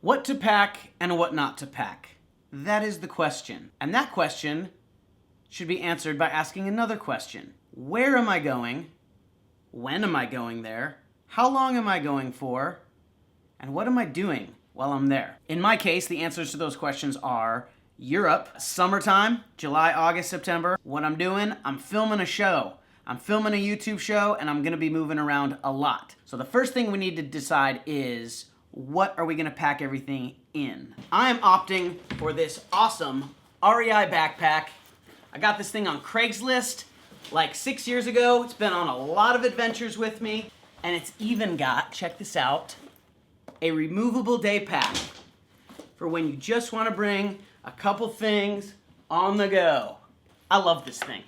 What to pack and what not to pack? That is the question. And that question should be answered by asking another question. Where am I going? When am I going there? How long am I going for? And what am I doing while I'm there? In my case, the answers to those questions are Europe, summertime, July, August, September. What I'm doing, I'm filming a show. I'm filming a YouTube show and I'm gonna be moving around a lot. So the first thing we need to decide is what are we gonna pack everything in? I am opting for this awesome REI backpack. I got this thing on Craigslist like 6 years ago. It's been on a lot of adventures with me. And it's even got, check this out, a removable day pack for when you just wanna bring a couple things on the go. I love this thing.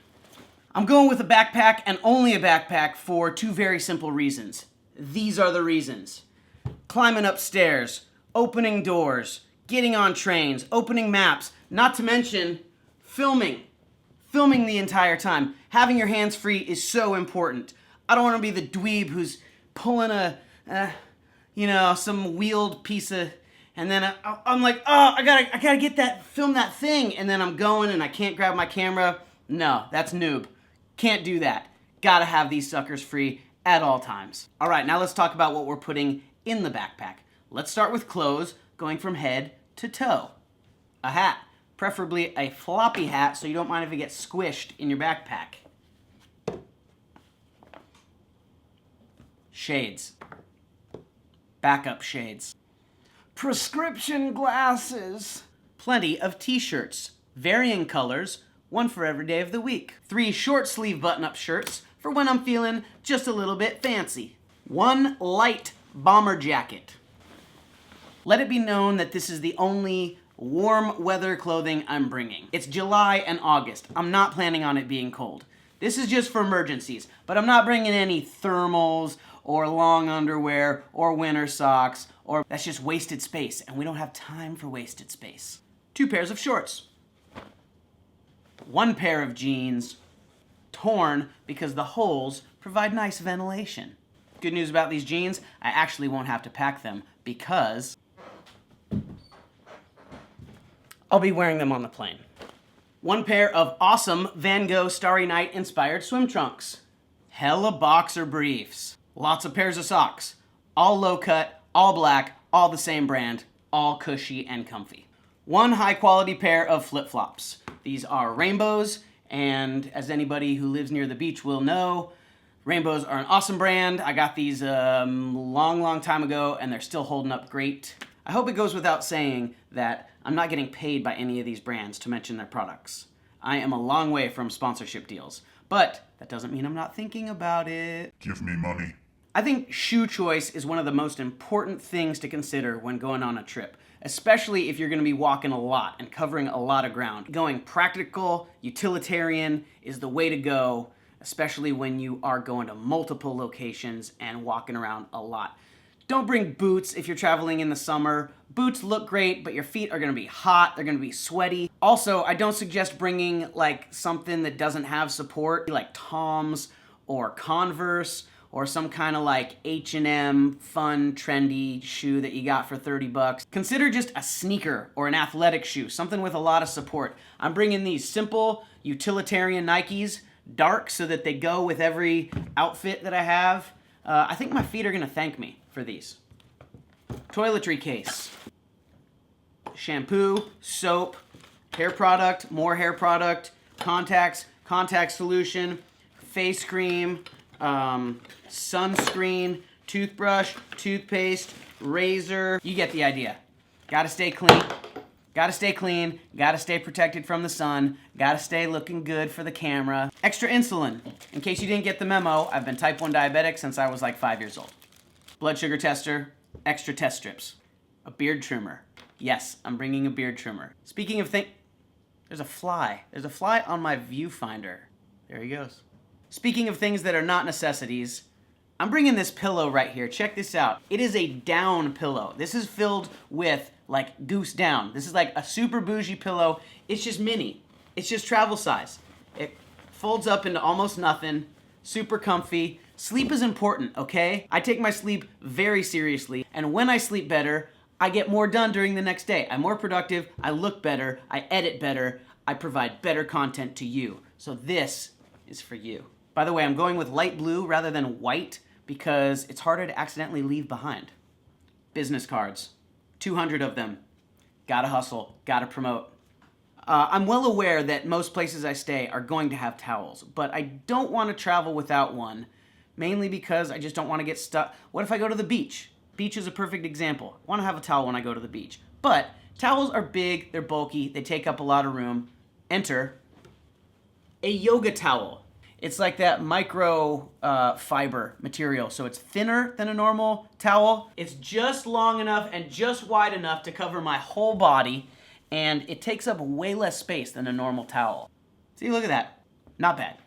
I'm going with a backpack and only a backpack for two very simple reasons. These are the reasons. Climbing upstairs, opening doors, getting on trains, opening maps, not to mention filming the entire time. Having your hands free is so important. I don't want to be the dweeb who's pulling some wheeled piece of, and then I'm like, oh, I gotta get that, film that thing, and then I'm going and I can't grab my camera. No, that's noob. Can't do that. Gotta have these suckers free at all times. All right, now let's talk about what we're putting in the backpack. Let's start with clothes, going from head to toe. A hat, preferably a floppy hat so you don't mind if it gets squished in your backpack. Shades. Backup shades. Prescription glasses. Plenty of t-shirts, varying colors, one for every day of the week. 3 short sleeve button-up shirts for when I'm feeling just a little bit fancy. 1 light bomber jacket. Let it be known that this is the only warm weather clothing I'm bringing. It's July and August. I'm not planning on it being cold. This is just for emergencies, but I'm not bringing any thermals or long underwear or winter socks, or that's just wasted space, and we don't have time for wasted space. 2 pairs of shorts. 1 pair of jeans, torn because the holes provide nice ventilation. Good news about these jeans, I actually won't have to pack them because I'll be wearing them on the plane. 1 pair of awesome Van Gogh Starry Night inspired swim trunks. Hella boxer briefs. Lots of pairs of socks. All low cut, all black, all the same brand, all cushy and comfy. 1 high quality pair of flip-flops. These are Rainbows, and as anybody who lives near the beach will know, Rainbows are an awesome brand. I got these long time ago, and they're still holding up great. I hope it goes without saying that I'm not getting paid by any of these brands to mention their products. I am a long way from sponsorship deals, but that doesn't mean I'm not thinking about it. Give me money. I think shoe choice is one of the most important things to consider when going on a trip, especially if you're going to be walking a lot and covering a lot of ground. Going practical, utilitarian is the way to go, especially when you are going to multiple locations and walking around a lot. Don't bring boots if you're traveling in the summer. Boots look great, but your feet are gonna be hot, they're gonna be sweaty. Also, I don't suggest bringing like something that doesn't have support, like Toms or Converse or some kind of like H&M fun, trendy shoe that you got for 30 bucks. Consider just a sneaker or an athletic shoe, something with a lot of support. I'm bringing these simple utilitarian Nikes, dark so that they go with every outfit that I have. I think my feet are gonna thank me for these. Toiletry case. Shampoo, soap, hair product, more hair product, contacts, contact solution, face cream, sunscreen, toothbrush, toothpaste, razor. You get the idea. Gotta stay clean. Gotta stay clean, gotta stay protected from the sun, gotta stay looking good for the camera. Extra insulin. In case you didn't get the memo, I've been type 1 diabetic since I was like 5 years old. Blood sugar tester, extra test strips. A beard trimmer. Yes, I'm bringing a beard trimmer. Speaking of there's a fly. There's a fly on my viewfinder. There he goes. Speaking of things that are not necessities, I'm bringing this pillow right here. Check this out. It is a down pillow. This is filled with like goose down. This is like a super bougie pillow. It's just mini. It's just travel size. It folds up into almost nothing. Super comfy. Sleep is important, okay? I take my sleep very seriously, and when I sleep better, I get more done during the next day. I'm more productive, I look better, I edit better, I provide better content to you. So this is for you. By the way, I'm going with light blue rather than white because it's harder to accidentally leave behind. Business cards, 200 of them. Gotta hustle, gotta promote. I'm well aware that most places I stay are going to have towels, but I don't want to travel without one, mainly because I just don't want to get stuck. What if I go to the beach? Beach is a perfect example. I want to have a towel when I go to the beach. But towels are big, they're bulky, they take up a lot of room. Enter a yoga towel. It's like that micro fiber material, so it's thinner than a normal towel. It's just long enough and just wide enough to cover my whole body, and it takes up way less space than a normal towel. See, look at that. Not bad.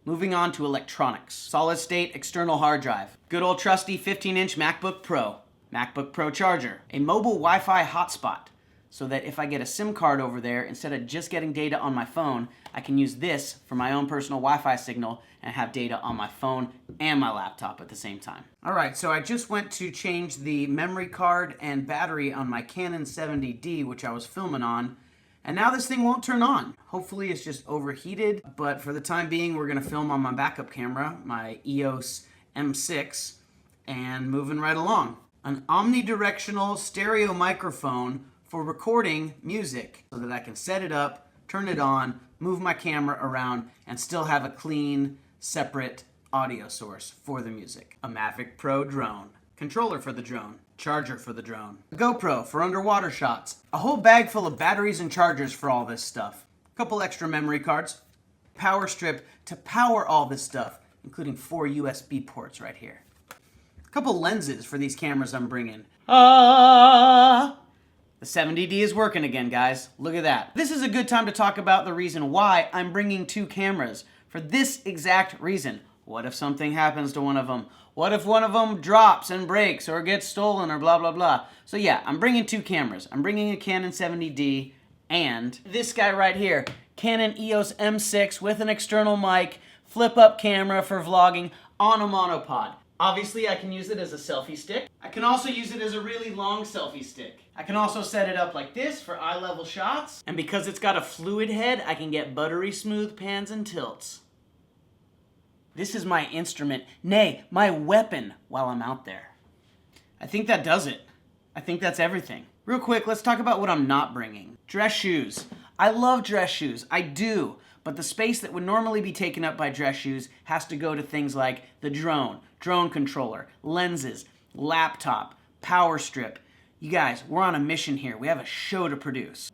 Moving on to electronics. Solid state external hard drive. Good old trusty 15-inch MacBook Pro. MacBook Pro charger. A mobile Wi-Fi hotspot, so that if I get a SIM card over there, instead of just getting data on my phone, I can use this for my own personal Wi-Fi signal and have data on my phone and my laptop at the same time. All right, so I just went to change the memory card and battery on my Canon 70D, which I was filming on, and now this thing won't turn on. Hopefully it's just overheated, but for the time being, we're gonna film on my backup camera, my EOS M6, and moving right along. An omnidirectional stereo microphone for recording music so that I can set it up, turn it on, move my camera around, and still have a clean, separate audio source for the music. A Mavic Pro drone. Controller for the drone. Charger for the drone. A GoPro for underwater shots. A whole bag full of batteries and chargers for all this stuff. A couple extra memory cards. Power strip to power all this stuff, including 4 USB ports right here. A couple lenses for these cameras I'm bringing. The 70D is working again, guys. Look at that. This is a good time to talk about the reason why I'm bringing 2 cameras. For this exact reason. What if something happens to one of them? What if one of them drops and breaks or gets stolen or blah, blah, blah? So yeah, I'm bringing 2 cameras. I'm bringing a Canon 70D and this guy right here. Canon EOS M6 with an external mic, flip-up camera for vlogging on a monopod. Obviously, I can use it as a selfie stick. I can also use it as a really long selfie stick. I can also set it up like this for eye-level shots. And because it's got a fluid head, I can get buttery smooth pans and tilts. This is my instrument, nay, my weapon while I'm out there. I think that does it. I think that's everything. Real quick, let's talk about what I'm not bringing. Dress shoes. I love dress shoes, I do. But the space that would normally be taken up by dress shoes has to go to things like the drone controller, lenses, laptop, power strip. You guys, we're on a mission here. We have a show to produce.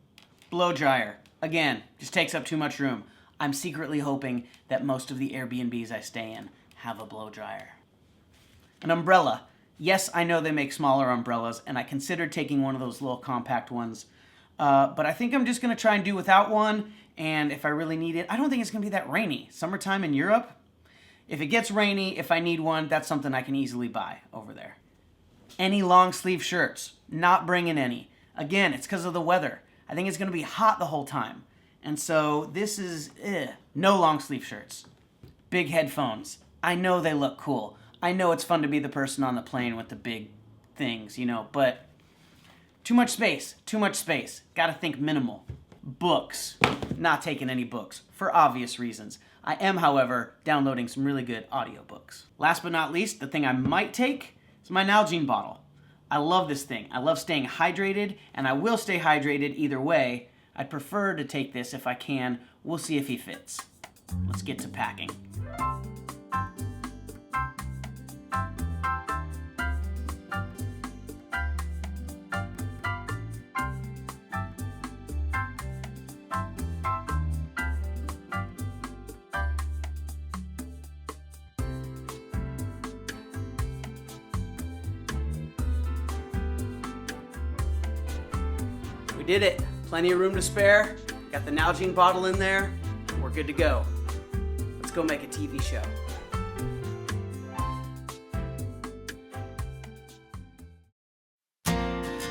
Blow dryer. Again, just takes up too much room. I'm secretly hoping that most of the Airbnbs I stay in have a blow dryer. An umbrella. Yes, I know they make smaller umbrellas, and I considered taking one of those little compact ones. But I think I'm just going to try and do without one, and if I really need it, I don't think it's going to be that rainy. Summertime in Europe, if it gets rainy, if I need one, that's something I can easily buy over there. Any long sleeve shirts. Not bringing any. Again, it's because of the weather. I think it's going to be hot the whole time. And so this is, no long sleeve shirts. Big headphones. I know they look cool. I know it's fun to be the person on the plane with the big things, you know, but too much space. Gotta think minimal. Books. Not taking any books, for obvious reasons. I am, however, downloading some really good audiobooks. Last but not least, the thing I might take is my Nalgene bottle. I love this thing. I love staying hydrated, and I will stay hydrated either way. I'd prefer to take this if I can. We'll see if he fits. Let's get to packing. We did it. Plenty of room to spare. Got the Nalgene bottle in there. We're good to go. Let's go make a TV show.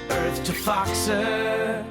Earth to FOXER.